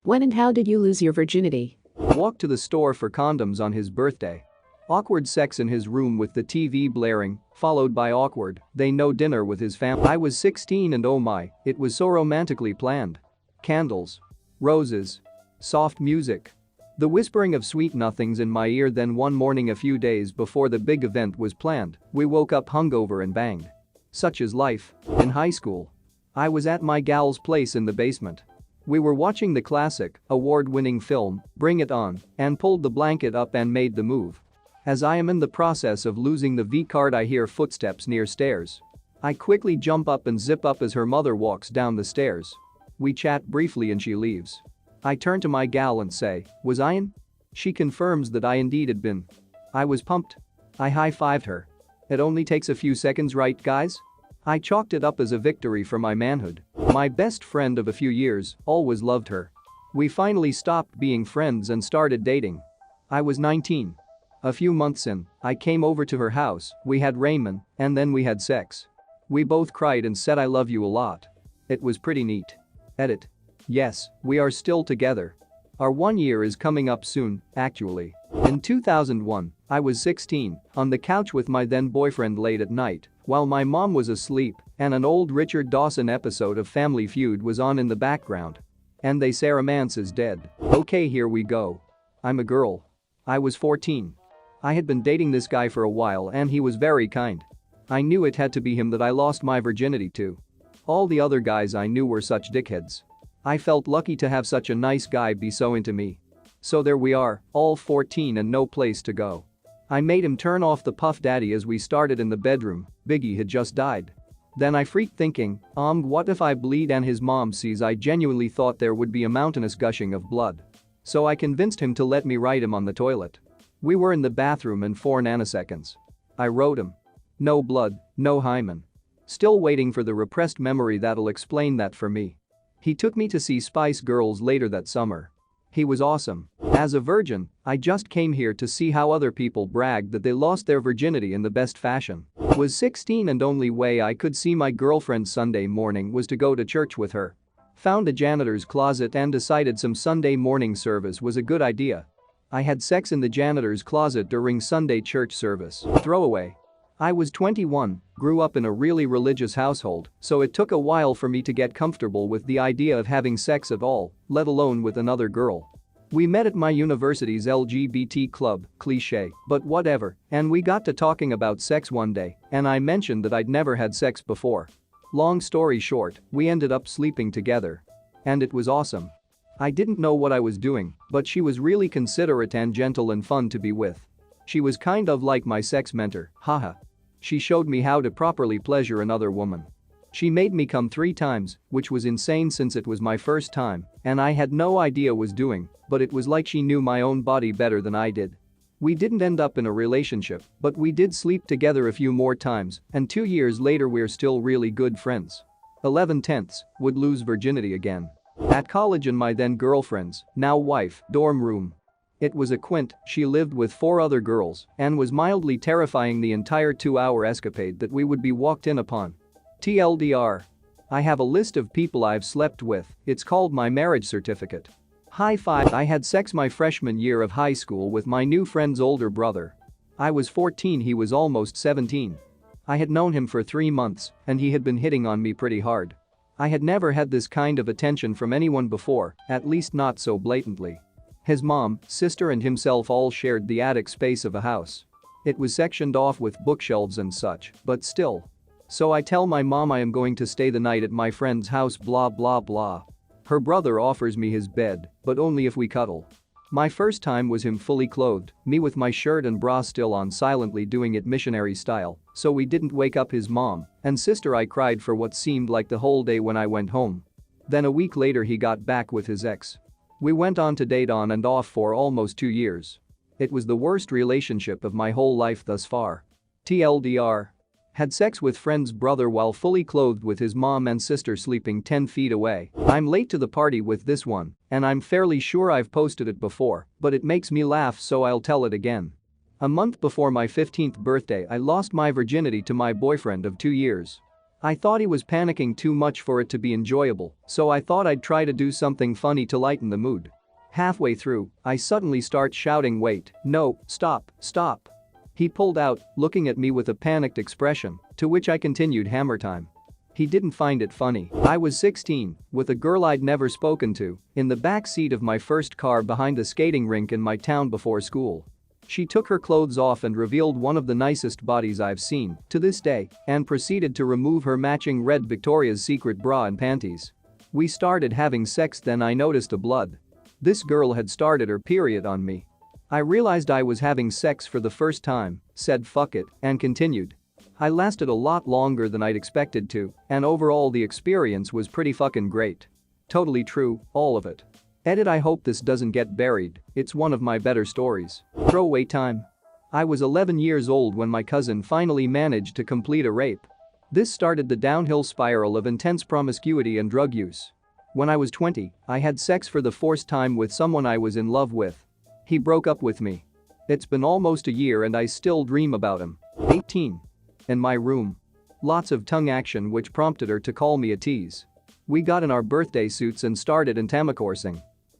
When and how did you lose your virginity? Walked to the store for condoms on his birthday. Awkward sex in his room with the TV blaring, followed by awkward, they know dinner with his family. I was 16 and oh my, it was so romantically planned. Candles. Roses. Soft music. The whispering of sweet nothings in my ear. Then one morning a few days before the big event was planned, we woke up hungover and banged. Such is life. In high school. I was at my gal's place in the basement. We were watching the classic, award-winning film, Bring It On, and pulled the blanket up and made the move. As I am in the process of losing the V-card, I hear footsteps near stairs. I quickly jump up and zip up as her mother walks down the stairs. We chat briefly and she leaves. I turn to my gal and say, "Was I in?" She confirms that I indeed had been. I was pumped. I high-fived her. It only takes a few seconds, right guys? I chalked it up as a victory for my manhood. My best friend of a few years, always loved her. We finally stopped being friends and started dating. I was 19. A few months in, I came over to her house, we had ramen, and then we had sex. We both cried and said I love you a lot. It was pretty neat. Edit. Yes, we are still together. Our 1 year is coming up soon, actually. In 2001, I was 16, on the couch with my then boyfriend late at night, while my mom was asleep and an old Richard Dawson episode of Family Feud was on in the background. And they say romance is dead. Okay, here we go. I'm a girl. I was 14. I had been dating this guy for a while and he was very kind. I knew it had to be him that I lost my virginity to. All the other guys I knew were such dickheads. I felt lucky to have such a nice guy be so into me. So there we are, all 14 and no place to go. I made him turn off the Puff Daddy as we started in the bedroom. Biggie had just died. Then I freaked thinking, what if I bleed and his mom sees? I genuinely thought there would be a mountainous gushing of blood. So I convinced him to let me write him on the toilet. We were in the bathroom in 4 nanoseconds. I wrote him. No blood, no hymen. Still waiting for the repressed memory that'll explain that for me. He took me to see Spice Girls later that summer. He was awesome. As a virgin, I just came here to see how other people bragged that they lost their virginity in the best fashion. Was 16 and only way I could see my girlfriend Sunday morning was to go to church with her. Found a janitor's closet and decided some Sunday morning service was a good idea. I had sex in the janitor's closet during Sunday church service. Throwaway. I was 21, grew up in a really religious household, so it took a while for me to get comfortable with the idea of having sex at all, let alone with another girl. We met at my university's LGBT club, cliché, but whatever, and we got to talking about sex one day, and I mentioned that I'd never had sex before. Long story short, we ended up sleeping together. And it was awesome. I didn't know what I was doing, but she was really considerate and gentle and fun to be with. She was kind of like my sex mentor, haha. She showed me how to properly pleasure another woman. She made me come 3 times, which was insane since it was my first time, and I had no idea what I was doing, but it was like she knew my own body better than I did. We didn't end up in a relationship, but we did sleep together a few more times, and 2 years later we're still really good friends. 11/10, would lose virginity again. At college in my then girlfriend's, now wife, dorm room. It was a quint, she lived with 4 other girls and was mildly terrifying the entire 2-hour escapade that we would be walked in upon. TLDR. I have a list of people I've slept with, it's called my marriage certificate. High five. I had sex my freshman year of high school with my new friend's older brother. I was 14, he was almost 17. I had known him for 3 months and he had been hitting on me pretty hard. I had never had this kind of attention from anyone before, at least not so blatantly. His mom, sister and himself all shared the attic space of a house. It was sectioned off with bookshelves and such, but still. So I tell my mom I am going to stay the night at my friend's house blah blah blah. Her brother offers me his bed, but only if we cuddle. My first time was him fully clothed, me with my shirt and bra still on silently doing it missionary style, so we didn't wake up his mom and sister. I cried for what seemed like the whole day when I went home. Then a week later he got back with his ex. We went on to date on and off for almost 2 years. It was the worst relationship of my whole life thus far. TLDR. Had sex with friend's brother while fully clothed with his mom and sister sleeping 10 feet away. I'm late to the party with this one, and I'm fairly sure I've posted it before, but it makes me laugh so I'll tell it again. A month before my 15th birthday I lost my virginity to my boyfriend of 2 years. I thought he was panicking too much for it to be enjoyable, so I thought I'd try to do something funny to lighten the mood. Halfway through, I suddenly start shouting, "Wait, no, stop, stop." He pulled out, looking at me with a panicked expression, to which I continued, "Hammer time." He didn't find it funny. I was 16, with a girl I'd never spoken to, in the back seat of my first car behind the skating rink in my town before school. She took her clothes off and revealed one of the nicest bodies I've seen to this day and proceeded to remove her matching red Victoria's Secret bra and panties. We started having sex, then I noticed a blood. This girl had started her period on me. I realized I was having sex for the first time, said fuck it, and continued. I lasted a lot longer than I'd expected to, and overall the experience was pretty fucking great. Totally true, all of it. Edit, I hope this doesn't get buried, it's one of my better stories. Throwaway time. I was 11 years old when my cousin finally managed to complete a rape. This started the downhill spiral of intense promiscuity and drug use. When I was 20, I had sex for the first time with someone I was in love with. He broke up with me. It's been almost a year and I still dream about him. 18. In my room. Lots of tongue action which prompted her to call me a tease. We got in our birthday suits and started intercourse.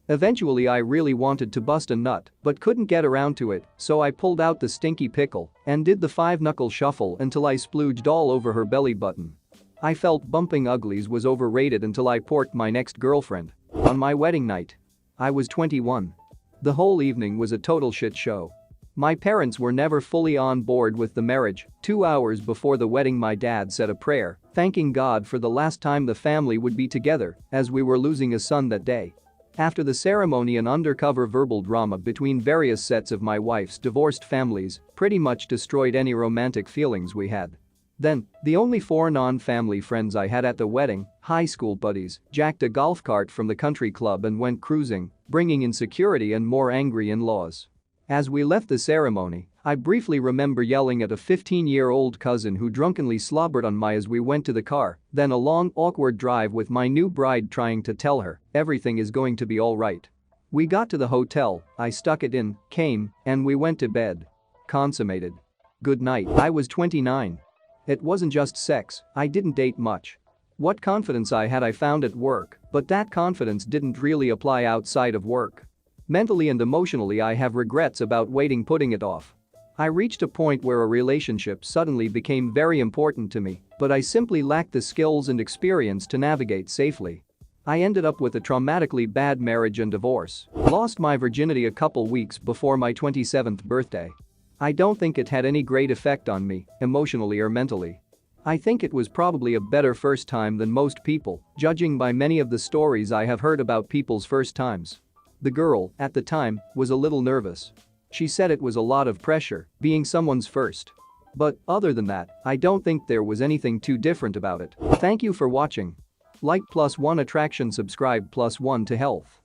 Eventually I really wanted to bust a nut but couldn't get around to it, so I pulled out the stinky pickle and did the 5-knuckle shuffle until I splooged all over her belly button. I felt bumping uglies was overrated until I porked my next girlfriend. On my wedding night. I was 21. The whole evening was a total shit show. My parents were never fully on board with the marriage. 2 hours before the wedding my dad said a prayer, thanking God for the last time the family would be together, as we were losing a son that day. After the ceremony, an undercover verbal drama between various sets of my wife's divorced families pretty much destroyed any romantic feelings we had. Then, the only 4 non-family friends I had at the wedding, high school buddies, jacked a golf cart from the country club and went cruising, bringing insecurity and more angry in-laws. As we left the ceremony, I briefly remember yelling at a 15-year-old cousin who drunkenly slobbered on me as we went to the car, then a long, awkward drive with my new bride trying to tell her everything is going to be alright. We got to the hotel, I stuck it in, came, and we went to bed. Consummated. Good night. I was 29. It wasn't just sex, I didn't date much. What confidence I had I found at work, but that confidence didn't really apply outside of work. Mentally and emotionally I have regrets about putting it off. I reached a point where a relationship suddenly became very important to me, but I simply lacked the skills and experience to navigate safely. I ended up with a traumatically bad marriage and divorce. Lost my virginity a couple weeks before my 27th birthday. I don't think it had any great effect on me, emotionally or mentally. I think it was probably a better first time than most people, judging by many of the stories I have heard about people's first times. The girl, at the time, was a little nervous. She said it was a lot of pressure, being someone's first. But, other than that, I don't think there was anything too different about it. Thank you for watching. Like +1 attraction, subscribe +1 to health.